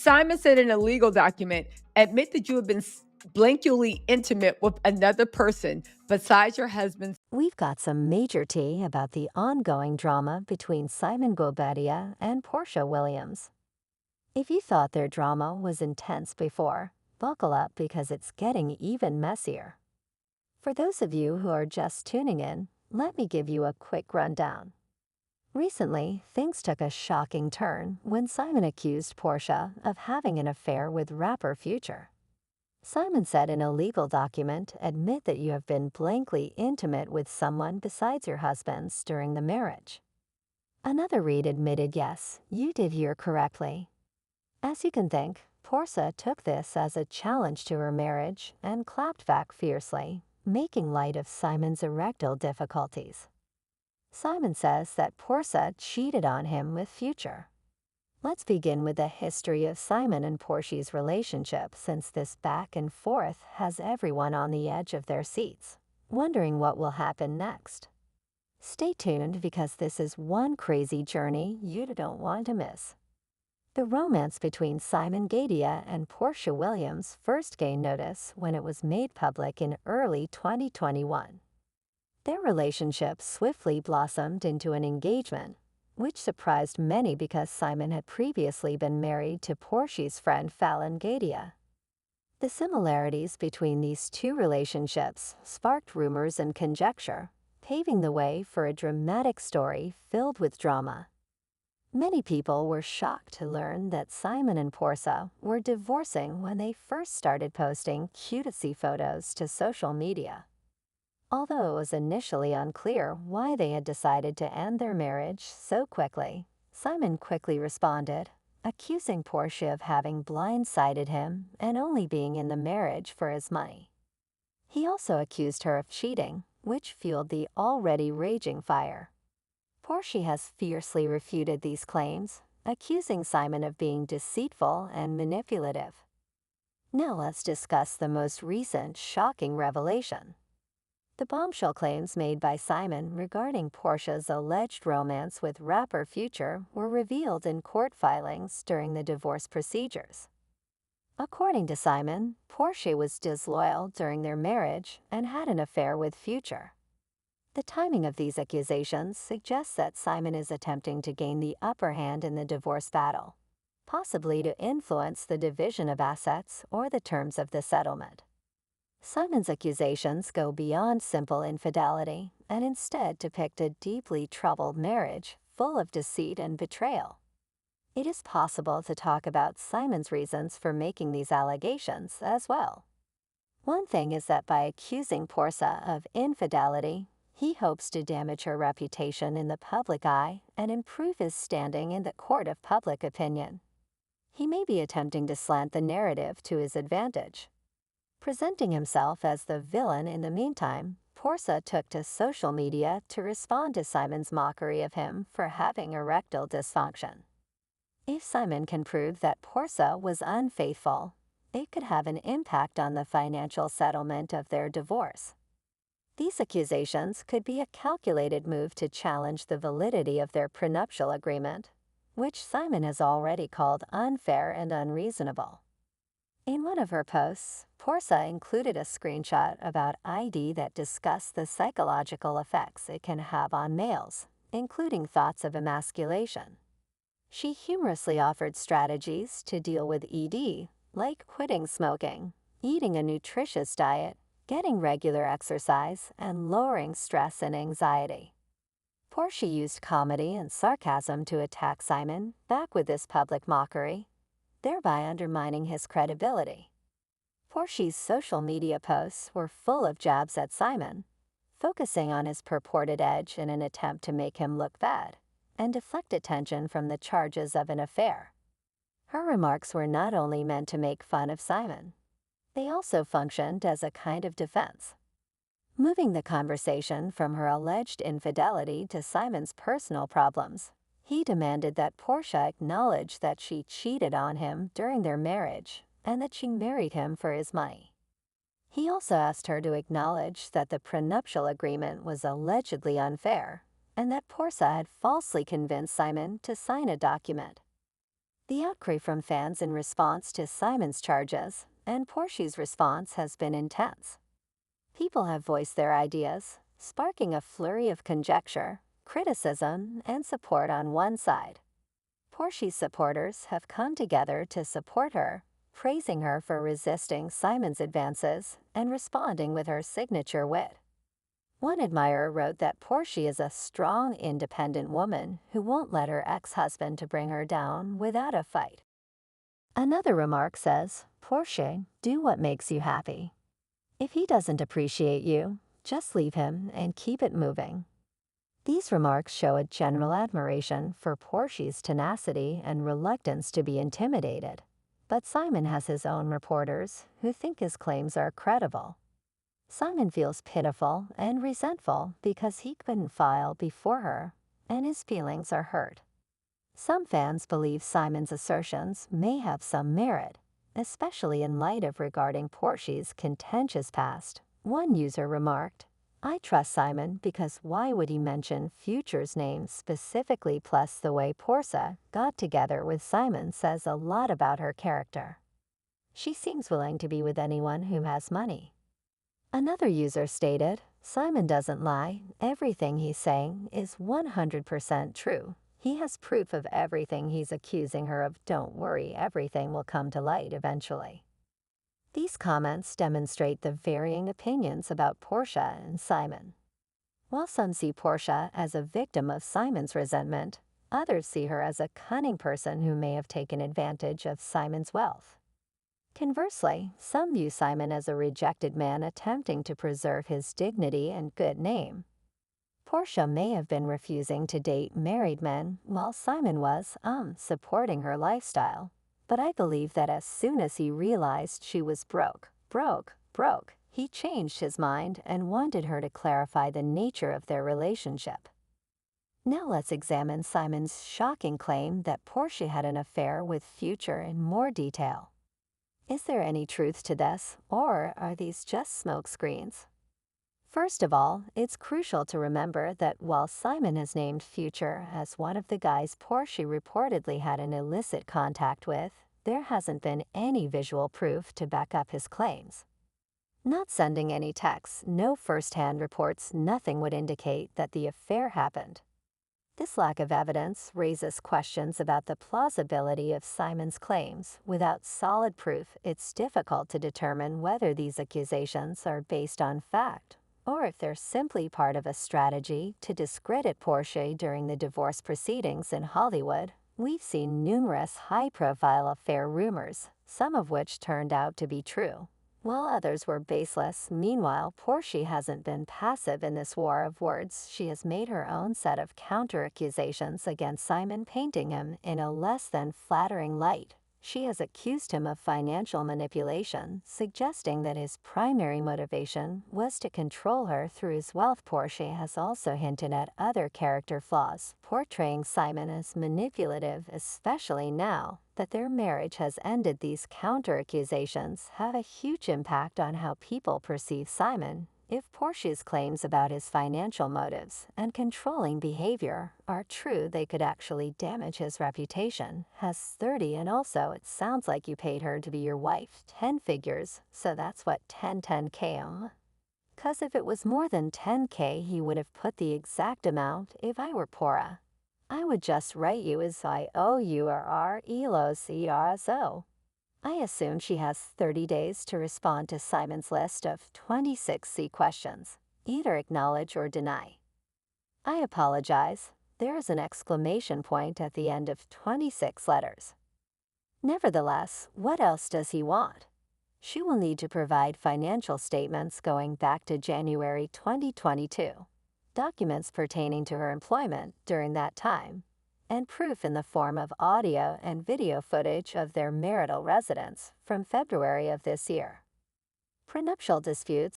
Simon said in a legal document, admit that you have been blankly intimate with another person besides your husband. We've got some major tea about the ongoing drama between Simon Guobadia and Porsha Williams. If you thought their drama was intense before, buckle up because it's getting even messier. For those of you who are just tuning in, let me give you a quick rundown. Recently, things took a shocking turn when Simon accused Porsha of having an affair with rapper Future. Simon said in a legal document, admit that you have been blankly intimate with someone besides your husband's during the marriage. Another read admitted, yes, you did hear correctly. As you can think, Porsha took this as a challenge to her marriage and clapped back fiercely, making light of Simon's erectile difficulties. Simon says that Porsha cheated on him with Future. Let's begin with the history of Simon and Porsha's relationship, since this back and forth has everyone on the edge of their seats, wondering what will happen next. Stay tuned because this is one crazy journey you don't want to miss. The romance between Simon Guobadia and Porsha Williams first gained notice when it was made public in early 2021. Their relationship swiftly blossomed into an engagement, which surprised many because Simon had previously been married to Porsha's friend Fallon Guobadia. The similarities between these two relationships sparked rumors and conjecture, paving the way for a dramatic story filled with drama. Many people were shocked to learn that Simon and Porsha were divorcing when they first started posting cutesy photos to social media. Although it was initially unclear why they had decided to end their marriage so quickly, Simon quickly responded, accusing Porsha of having blindsided him and only being in the marriage for his money. He also accused her of cheating, which fueled the already raging fire. Porsha has fiercely refuted these claims, accusing Simon of being deceitful and manipulative. Now let's discuss the most recent shocking revelation. The bombshell claims made by Simon regarding Porsha's alleged romance with rapper Future were revealed in court filings during the divorce procedures. According to Simon, Porsha was disloyal during their marriage and had an affair with Future. The timing of these accusations suggests that Simon is attempting to gain the upper hand in the divorce battle, possibly to influence the division of assets or the terms of the settlement. Simon's accusations go beyond simple infidelity and instead depict a deeply troubled marriage full of deceit and betrayal. It is possible to talk about Simon's reasons for making these allegations as well. One thing is that by accusing Porsha of infidelity, he hopes to damage her reputation in the public eye and improve his standing in the court of public opinion. He may be attempting to slant the narrative to his advantage. Presenting himself as the villain in the meantime, Porsha took to social media to respond to Simon's mockery of him for having erectile dysfunction. If Simon can prove that Porsha was unfaithful, it could have an impact on the financial settlement of their divorce. These accusations could be a calculated move to challenge the validity of their prenuptial agreement, which Simon has already called unfair and unreasonable. In one of her posts, Porsha included a screenshot about ID that discussed the psychological effects it can have on males, including thoughts of emasculation. She humorously offered strategies to deal with ED, like quitting smoking, eating a nutritious diet, getting regular exercise, and lowering stress and anxiety. Porsha used comedy and sarcasm to attack Simon back with this public mockery, thereby undermining his credibility. Porsha's social media posts were full of jabs at Simon, focusing on his purported edge in an attempt to make him look bad and deflect attention from the charges of an affair. Her remarks were not only meant to make fun of Simon, they also functioned as a kind of defense. Moving the conversation from her alleged infidelity to Simon's personal problems, he demanded that Porsha acknowledge that she cheated on him during their marriage and that she married him for his money. He also asked her to acknowledge that the prenuptial agreement was allegedly unfair and that Porsha had falsely convinced Simon to sign a document. The outcry from fans in response to Simon's charges and Porsche's response has been intense. People have voiced their ideas, sparking a flurry of conjecture, criticism, and support on one side. Porsche's supporters have come together to support her, praising her for resisting Simon's advances and responding with her signature wit. One admirer wrote that Porsche is a strong, independent woman who won't let her ex-husband to bring her down without a fight. Another remark says, Porsche, do what makes you happy. If he doesn't appreciate you, just leave him and keep it moving. These remarks show a general admiration for Porsche's tenacity and reluctance to be intimidated. But Simon has his own reporters who think his claims are credible. Simon feels pitiful and resentful because he couldn't file before her, and his feelings are hurt. Some fans believe Simon's assertions may have some merit, especially in light of regarding Porsche's contentious past. One user remarked, I trust Simon because why would he mention Future's name specifically, plus the way Porsha got together with Simon says a lot about her character. She seems willing to be with anyone who has money. Another user stated, Simon doesn't lie, everything he's saying is 100% true. He has proof of everything he's accusing her of. Don't worry, everything will come to light eventually. These comments demonstrate the varying opinions about Porsha and Simon. While some see Porsha as a victim of Simon's resentment, others see her as a cunning person who may have taken advantage of Simon's wealth. Conversely, some view Simon as a rejected man attempting to preserve his dignity and good name. Porsha may have been refusing to date married men while Simon was, supporting her lifestyle. But I believe that as soon as he realized she was broke, he changed his mind and wanted her to clarify the nature of their relationship. Now let's examine Simon's shocking claim that Porsha had an affair with Future in more detail. Is there any truth to this, or are these just smokescreens? First of all, it's crucial to remember that while Simon has named Future as one of the guys Porsha reportedly had an illicit contact with, there hasn't been any visual proof to back up his claims. Not sending any texts, no first-hand reports, nothing would indicate that the affair happened. This lack of evidence raises questions about the plausibility of Simon's claims. Without solid proof, it's difficult to determine whether these accusations are based on fact or if they're simply part of a strategy to discredit Porsha during the divorce proceedings in Hollywood. We've seen numerous high-profile affair rumors, some of which turned out to be true, while others were baseless. Meanwhile, Porsha hasn't been passive in this war of words. She has made her own set of counter-accusations against Simon, painting him in a less than flattering light. She has accused him of financial manipulation, suggesting that his primary motivation was to control her through his wealth. Porsha has also hinted at other character flaws, portraying Simon as manipulative, especially now that their marriage has ended. These counter-accusations have a huge impact on how people perceive Simon. If Porsha's claims about his financial motives and controlling behavior are true, they could actually damage his reputation. Has 30, and also it sounds like you paid her to be your wife. 10 figures, so that's what 10K. Cause if it was more than 10K, he would have put the exact amount. If I were Porsha, I would just write you as IOURELOCRSO. I assume she has 30 days to respond to Simon's list of 26C questions. Either acknowledge or deny. I apologize. There is an exclamation point at the end of 26 letters. Nevertheless, what else does he want? She will need to provide financial statements going back to January 2022, documents pertaining to her employment during that time, and proof in the form of audio and video footage of their marital residence from February of this year. Prenuptial disputes